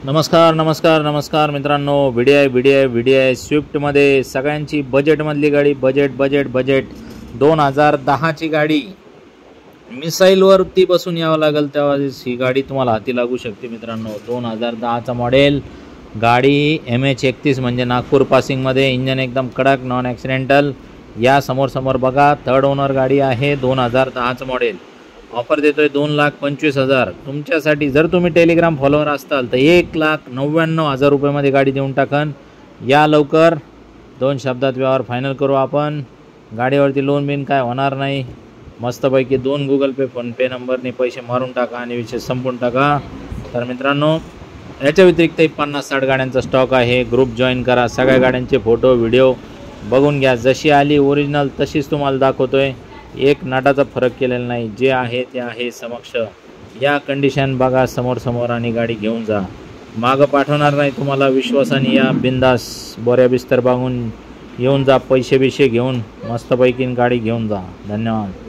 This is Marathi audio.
नमस्कार नमस्कार नमस्कार मित्रांनो, व्हीडीआय स्विफ्टमध्ये सगळ्यांची बजेटमधली गाडी, बजेट 2010ची गाडी. मिसाईलवरती बसून यावं लागेल तेव्हा ही गाडी तुम्हाला हाती लागू शकते मित्रांनो. 2010चा मॉडेल गाडी, MH31 म्हणजे नागपूर पासिंगमध्ये. इंजन एकदम कडक, नॉन ॲक्सिडेंटल. या समोर बघा, थर्ड ओनर गाडी आहे. 2010चं मॉडेल. ऑफर देतोय 2,25,000 तुमच्यासाठी. जर तुम्ही टेलिग्राम फॉलोअर असताल तर 1,99,000 रुपयामध्ये गाडी देऊन टाकन. या लवकर, 2 शब्दात व्यवहार फायनल करू आपण. गाडीवरती लोन बिन काय होणार नाही. मस्तपैकी 2 गुगल पे फोनपे नंबरने पैसे मारून टाका आणि विषय संपून टाका. तर मित्रांनो, याच्या व्यतिरिक्त 50-60 गाड्यांचा स्टॉक आहे. ग्रुप जॉईन करा. सगळ्या गाड्यांचे फोटो व्हिडिओ बघून घ्या. जशी आली ओरिजिनल तशीच तुम्हाला दाखवतोय. एक नाटाचा फरक केलेला नाही. जे आहे ते आहे समक्ष. या कंडिशन बघा समोर आणि गाडी घेऊन जा. मागं पाठवणार नाही तुम्हाला. विश्वासाने या, बिंदास बोऱ्या बिस्तर बागून येऊन जा. पैसे घेऊन मस्तपैकी गाडी घेऊन जा. धन्यवाद.